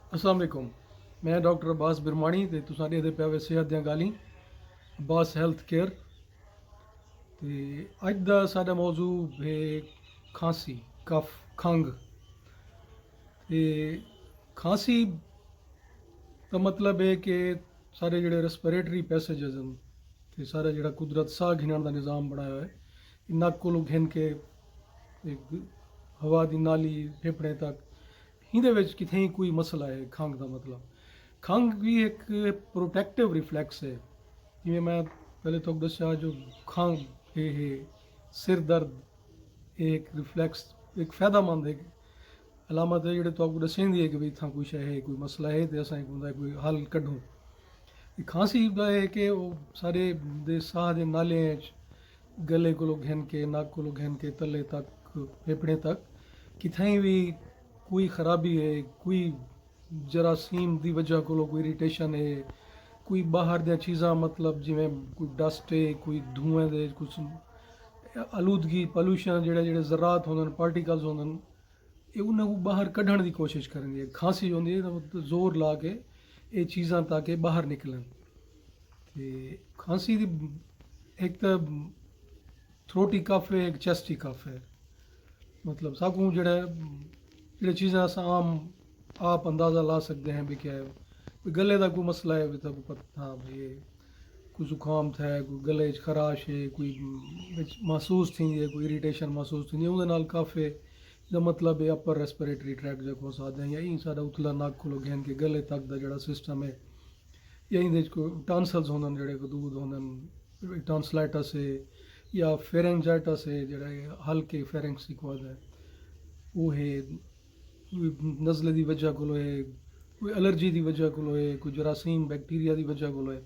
अस्सलाम वालेकुम। मैं डॉक्टर अब्बास बिरमानी ते तुसां ॾेदे पिया वे सेहत दियां गालीं अब्बास हैल्थ केयर। ते अज दा साडा मौजू है खांसी, कफ, खंघ। ते खांसी का मतलब है कि सारे जेह्ड़े रेस्पिरेटरी पैसेजेस न ते सारा जेह्ड़ा कुदरत साह् घिनण दा निज़ाम बनाया होया है, नक्क कोलों घिन के एक हवा दी नाली फेफड़े तक हिंदे विच कितें कोई मसला है खंघ दा मतलब। खंघ भी एक प्रोटेक्टिव रिफ्लैक्स है। जिवें मैं पहले तो दस्या जो खंघ है सिर दर्द, ये एक रिफ्लैक्स एक फ़ायदामंद एक अलामत है जिहड़े तुहानू दस्सेंदी है कि भाई इत्थां कोई शै है, कोई मसला है तो असां उंदा कोई हल कड्ढूं। खांसी दा है कि ओह् सारे दे साह् दे नालें च गले कोलों घिन के नक्क कोलों घिन के तले तक फेफड़े तक कितें भी कोई खराबी है, कोई जरासीम दी वजह कोलों कोई इरीटेशन है, कोई बाहर दियां चीज़ां मतलब जिवें कोई डस्ट है, कोई धुएं दे कुछ आलूदगी पॉल्यूशन जेह्ड़े जेह्ड़े ज़रात होंदे न पार्टिकल्स होंदे न एह् उ'नें को बाहर कड्ढण दी कोशिश करदी है। खांसी होंदी है तो जोर ला के एह् चीज़ां ताकि बाहर निकलन। ते खांसी दी एक तो थ्रोटी कफ है, एक चेस्टी कफ है। मतलब साकू जेह्ड़े चीज़ां अस आम आप अंदाज़ा ला सकते हैं भी क्या है। कोई गले का कोई मसला है भी तो पता हाँ भाई ये कोई जुकाम था, कोई गले च खराश है, कोई महसूस थी है, कोई इरीटेशन महसूस थी उहदे नाल कफ है। इसदा मतलब है अपर रेस्पिरेटरी ट्रैक जेको अस आखदे हैं, या ई साडा उतला नक्क कोलों घिन के गले तक दा जेह्ड़ा सिस्टम है, या इंदे च कोई टांसल्स होंदे न जेह्ड़े गदूद होंदे न, टांसलाइटस है या फेरेंजाइटस है जेह्ड़ा हल्के फेरेंक्स गी आखदे वो है, कोई नज़ले दी वजह कोलों है, कोई एलर्जी दी वजह कोलों है, कोई जरासीम बैक्टीरिया दी वजह कोलों है।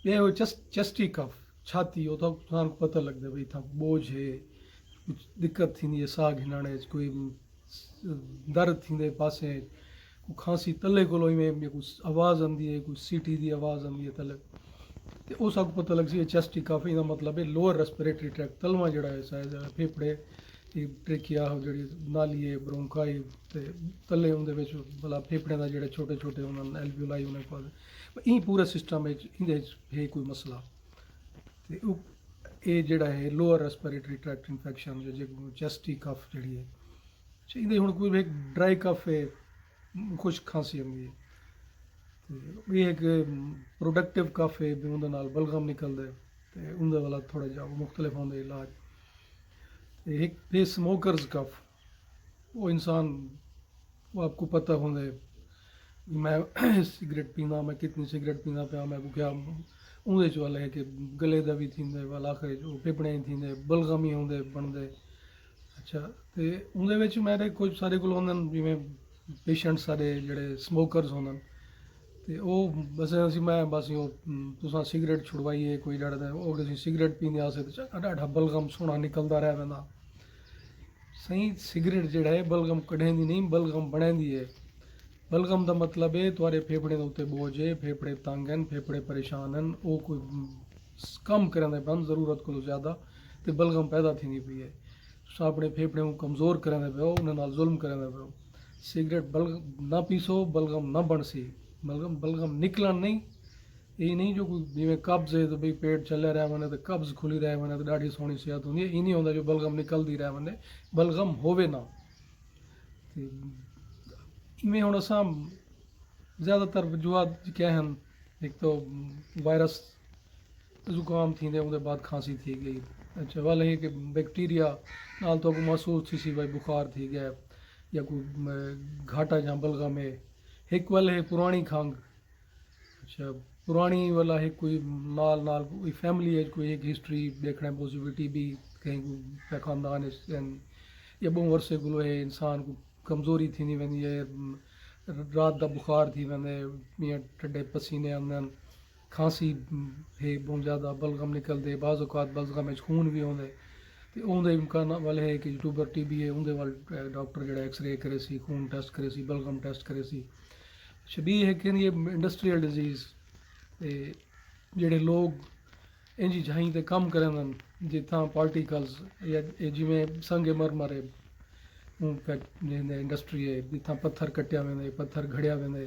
ये हो चेस्टी कफ छाती हो तो तुहानू पता लगदा भाई इत्थां बोझ है, कुछ दिक्कत थींदी है साह घिनण च, कोई दर्द थींदे पासे, कोई खांसी तले कोलों इवें कुछ आवाज़ आंदी है, कोई सीटी दी आवाज़ आंदी है तले, ते उस आपको पता लग सी चेस्टी कफ। इसदा मतलब है लोअर रेस्पिरेटरी ट्रैक तलवा जेह्ड़ा है शायद फेफड़े ट्रेकिया जेह्ड़ी नाली है ब्रोंकाई ते तले उंदे विच भला फेफड़े दा जेह्ड़े छोटे छोटे होंदे एल्वियोलाई उ'नें को ई पूरे सिस्टम इंदे है कोई मसला। ते एह् जेह्ड़ा है लोअर रेस्पिरेटरी ट्रैक्ट इन्फेक्शन जो चेस्टी कफ जेह्ड़ी है। अच्छा इंदे हुण कोई एक ड्राई कफ है, खुश्क खांसी होंदी है, ते एह् इक प्रोडक्टिव कफ है भी उंदे नाल बलगम निकलदे ते उंदे वाला थोड़ा जिहा मुख्तलिफ होंदे इलाज। ते एक है स्मोकर्स कफ, वो इंसान वो आपको पता होंदे मैं सिगरेट पींदा, मैं कितनी सिगरेट पींदा पिया, मैं क्या उंदे च वाला है कि गले दा भी थींदे वाला आखिर च फेफड़े थींदे बलगम ही होंदे बनदे। अच्छा ते उंदे विच मेरे कुछ सारे कोल होंदे न जिवें पेशेंट सारे जेह्ड़े स्मोकर्स होंदे न ते ओह् बस असीं मैं बस ओह् तुसां सिगरेट छुड़वाइए कोई ॾाढा ओह् असीं सिगरेट पींदे आसे ते ॾाढा बलगम सोह्ना निकलदा रह वेंदा। सही सिगरेट जेह्ड़ा है बलगम कढेंदी नहीं, बलगम बणेंदी है। बलगम का मतलब है तुहाडे फेफड़े दे उत्ते बोझ है, फेफड़े तंग हैं, फेफड़े परेशान हैं, वो कोई कम करन बंद ज़रूरत को ज़्यादा तो बलगम पैदा थींदी पई है। तुसां अपने फेफड़े को कमज़ोर करंदे पियो, उन्हें नाल जुल्म करंदे पियो। सिगरेट बलगम ना पीसो, बलगम ना बनसी, बलगम बलगम निकलन नहीं। ये नहीं जो कोई जिवें कब्ज़ है तो भाई पेट चलिया रह वञे तो कब्ज़ खुली रह वञे तो ॾाढी सोहनी सेहत होंदी है, ई नहीं होंदा जो बलगम निकलदी रह वञे, बलगम होवे ना। ते इवें हुण असां ज़्यादातर वजूहात क्या हैं, एक तो वायरस जुकाम थींदे उनके बाद खांसी थी गई। अच्छा वाल है कि बैक्टीरिया नाल तो महसूस थी सी भाई बुखार थी गया या कोई घाटा या बलगम है। एक वाल है पुरानी खंघ। अच्छा पुरानी वाला है कोई नाल नाल कोई फैमिली है कोई एक हिस्ट्री देखने पॉसिबिलिटी भी कहीं कोई खानदान या बहु वर्षे को है इंसान को कमज़ोरी थी वेंदी है, रात का बुखार थी वेंदे, ईअं ठंडे पसीने आंदे आहिनि, खांसी है बहुत ज़्यादा, बलगम निकलते बाज़ औकात बलगम में खून भी होंदे ते उंदे इम्कान वाले है कि ट्यूबर टीबी है उंदे वाल डॉक्टर जेह्ड़ा एक्सरे करे सी, खून टेस्ट करे सी, बलगम टेस्ट करे सी। शबी है कि ये इंडस्ट्रियल डिजीज़ जेह्ड़े लोग इंजी जाहीं ते कम करन जित्थां पार्टिकल्स या जिवें संगे मरमर है इंडस्ट्री है जिथां पत्थर कटिया वेंदे पत्थर घड़िया वेंदे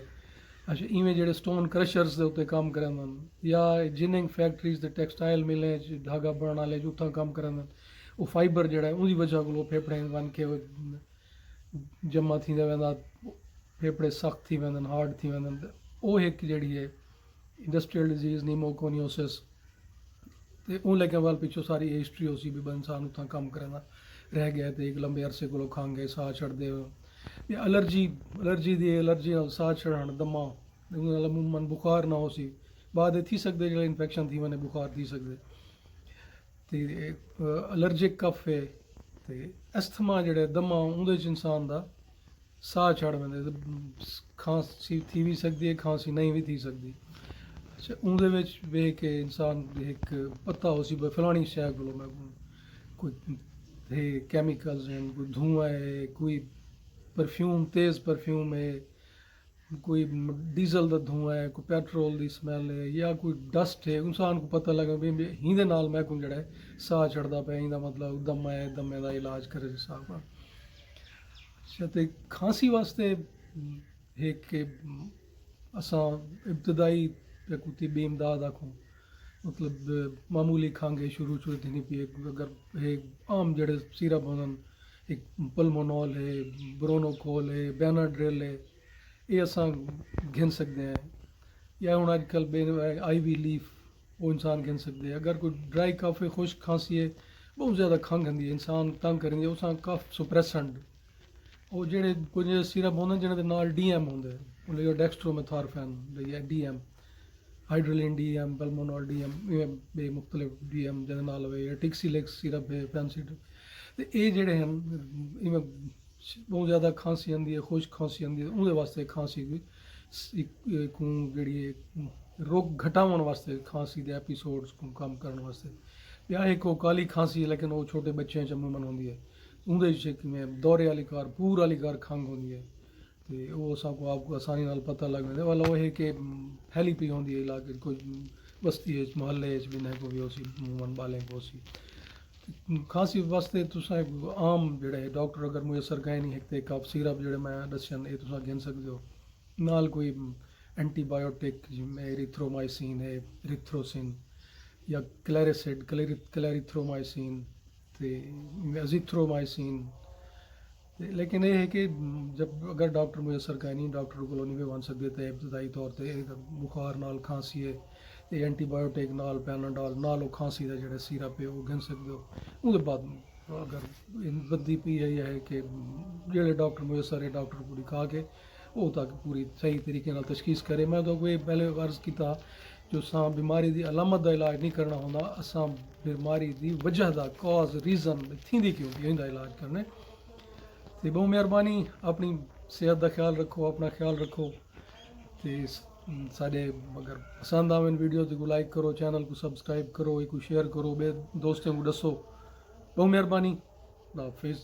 अच्छा इवें ਜਿਹੜੇ ਸਟੋਨ ਕ੍ਰਸ਼ਰਸ ਦੇ ਉੱਤੇ ਕੰਮ ਕਰਨ ਹਨ ਜਾਂ ਜਿਨਿੰਗ ਫੈਕਟਰੀਜ਼ ਦੇ ਟੈਕਸਟਾਈਲ ਮਿਲੇ ਚ ਧਾਗਾ ਬਣਾਉਣ ਵਾਲੇ ਉੱਥਾਂ ਕੰਮ ਕਰਨ ਉਹ ਫਾਈਬਰ ਜਿਹੜਾ ਉਹਦੀ ਵਜ੍ਹਾ ਕੋਲ ਫੇਫੜੇ ਬਣ ਕੇ ਜਮਾ थींदा वेंदा फेफड़े सख़्त थी वेंदा आहिनि हार्ड थी वेंदा आहिनि ਉਹ ਇੱਕ ਜਿਹੜੀ ਹੈ इंडस्ट्रियल डिजीज़ नीमोकोनियोसिस ਤੇ ਉਹ ਲੱਗਣ ਵਾਲ ਪਿੱਛੋਂ ਸਾਰੀ ਹਿਸਟਰੀ ਉਸੀ ਵੀ ਇਨਸਾਨ ਉੱਥਾਂ ਕੰਮ ਕਰਨਾ ਰਹਿ ਗਿਆ ਤੇ ਇੱਕ ਲੰਬੇ ਅਰਸੇ ਕੋਲੋਂ ਖਾਂਗੇ ਸਾਹ ਛੱਡਦੇ ਇਹ ਐਲਰਜੀ ਨਾਲ ਸਾਹ ਛੜਾਉਣ ਦਮਾ ਉਹਦੇ ਨਾਲ ਮਨ ਬੁਖਾਰ ਨਾ ਹੋ ਸੀ ਬਾਅਦ ਥी ਸਕਦੇ ਜਿਹੜੇ ਇਨਫੈਕਸ਼ਨ ਥी ਵने ਬੁਖਾਰ थी ਸਕਦੇ ਤੇ ਐਲਰਜਿਕ ਕਫ ਹੈ ਤੇ ਅਸਥਮਾ ਜਿਹੜੇ ਦਮਾ ਉਹਦੇ 'ਚ ਇਨਸਾਨ ਦਾ ਸਾਹ ਛੱਡ ਵੰਦੇ ਖਾਂਸੀ ਥी ਵੀ ਸਕਦੀ ਹੈ ਖਾਂਸੀ ਨਹੀਂ ਵੀ थी ਸਕਦੀ ਅੱਛਾ ਉਹਦੇ ਵਿੱਚ ਵੇਖ ਕੇ ਇਨਸਾਨ ਦੇ ਇੱਕ ਪਤਾ ਹੋ ਸੀ ਵੀ ਫਲਾਣੀ ਸ਼ੈ ਕੋਲੋਂ ਮੈਂ ਕੋਈ ਇਹ ਕੈਮੀਕਲਸ ਹਨ ਕੋਈ ਧੂੰਆਂ ਹੈ ਕੋਈ परफ्यूम तेज़ परफ्यूम है कोई डीजल का धुआं है कोई पेट्रोल की स्मैल है या कोई डस्ट है इंसान को पता लगे भी हिंदे नाल मैं को जड़ा साह चढ़ता पे इंदा मतलब दम है दमे का इलाज करे साहब अच्छा तो खांसी वास्ते एक के असा इब्तदाई तिबी इमदाद आखूँ मतलब मामूली खांगे शुरू थी पी अगर ये आम जड़े सीरप होंगे एक पल्मोनॉल है ब्रोनोकोल है बेनाड्रिल है ये असां घिन सकते हैं या हूँ अजकल IV लीफ वो इंसान घिन सकते हैं अगर कोई ड्राई कफ है खुश्क खांसी है बहुत ज़्यादा खंघ आती है इंसान तंग करेंगे उस कफ सुप्रैसेंट वो जेह्ड़े कुछ सिरप होंगे जिन्हें नाल DM होंगे डेक्सट्रोमेथॉर्फेन या DM हाइड्रोलिन DM पल्मोनॉल DM बे मुख्तलिफ DM जिहदे नाल होवे या टिक्सीलेक्स सिरप है पेंसिड ਤੇ ਇਹ ਜਿਹੜੇ ਹਨ ਇਵੇਂ ਬਹੁਤ ਜ਼ਿਆਦਾ ਖਾਂਸੀ ਆਉਂਦੀ ਹੈ ਖੁਸ਼ਕ ਖਾਂਸੀ ਆਉਂਦੀ ਹੈ ਉਹਦੇ ਵਾਸਤੇ ਖਾਂਸੀ ਕੋਈ ਜਿਹੜੀ ਰੋਗ ਘਟਾਉਣ ਵਾਸਤੇ ਖਾਂਸੀ ਦੇ ਐਪੀਸੋਡਸ ਨੂੰ ਕੰਮ ਕਰਨ ਵਾਸਤੇ ਜਾਂ ਇੱਕ ਉਹ ਕਾਲੀ ਖਾਂਸੀ ਹੈ ਲੇਕਿਨ ਉਹ ਛੋਟੇ ਬੱਚਿਆਂ 'ਚ ਅਮੂਮਨ ਹੁੰਦੀ ਹੈ ਉਹਦੇ 'ਚ ਕਿਵੇਂ ਦੌਰੇ ਵਾਲੀ ਕਾਰ ਪੂਰ ਵਾਲੀ ਕਾਰ ਖੰਘ ਹੁੰਦੀ ਹੈ ਤੇ ਉਹ ਸਾਨੂੰ ਆਪਕੋ ਆਸਾਨੀ ਨਾਲ ਪਤਾ ਲੱਗ ਜਾਂਦਾ ਵਾਲਾ ਉਹ ਹੈ ਕਿ ਫੈਲੀ ਪਈ ਹੁੰਦੀ ਹੈ ਇਲਾਕੇ ਕੋਈ ਬਸਤੀ 'ਚ ਮੁਹੱਲੇ 'ਚ ਵੀ ਨਾ ਕੋਈ ਉਸੇ ਅਮੂਮਨ ਵਾਲੇ को सी खांसी वास्ते तुसां आम जेह्ड़ा है डॉक्टर अगर मुयसर कहें नहीं है कफ सिरप जेह्ड़े मैं दस्सन एह् तुसां गिन सकदे हो नाल कोई एंटीबायोटिक जिवें एरिथ्रोमाइसिन है एरिथ्रोसिन या क्लैरिसिड क्लैरिथ्रोमाइसिन ते एजिथ्रोमाइसिन लेकिन ये है कि जब अगर डॉक्टर मुयसर कहें नहीं डॉक्टर को नहीं भी बन सकते तो इब्तदाई तौर पर बुखार नाल खांसी है ਤੇ ਐਂਟੀਬਾਇਓਟਿਕ ਨਾਲ ਪੈਨਾਡੋਲ ਨਾਲ ਉਹ ਖਾਂਸੀ ਦਾ ਜਿਹੜਾ ਸੀਰਪ ਹੈ ਉਹ ਗਿਣ ਸਕਦੇ ਹੋ ਉਹਦੇ ਬਾਅਦ ਅਗਰ ਵੱਧਦੀ ਪਈ ਹੈ ਕਿ ਜਿਹੜੇ ਡਾਕਟਰ ਮੁਯਸਰ ਹੈ ਡਾਕਟਰ को दिखा के ਉਹ ਤੱਕ ਪੂਰੀ ਸਹੀ ਤਰੀਕੇ ਨਾਲ ਤਸ਼ਖੀਸ ਕਰੇ ਮੈਂ ਤਾਂ ਕੋਈ ਪਹਿਲੇ अर्ज़ ਕੀਤਾ जो असां बीमारी की अलामत का इलाज नहीं करना होंदा असां बीमारी की वजह का कॉज रीज़न थींदी क्यों इनका इलाज करने तो बहुत मेहरबानी अपनी सेहत का ख्याल रखो अपना ख्याल रखो तो साढ़े अगर पसंद आवे वीडियो तो लाइक करो चैनल को सब्सक्राइब करो एक को शेयर करो बे दोस्तों को दसो बहुत मेहरबानी हाफिज़।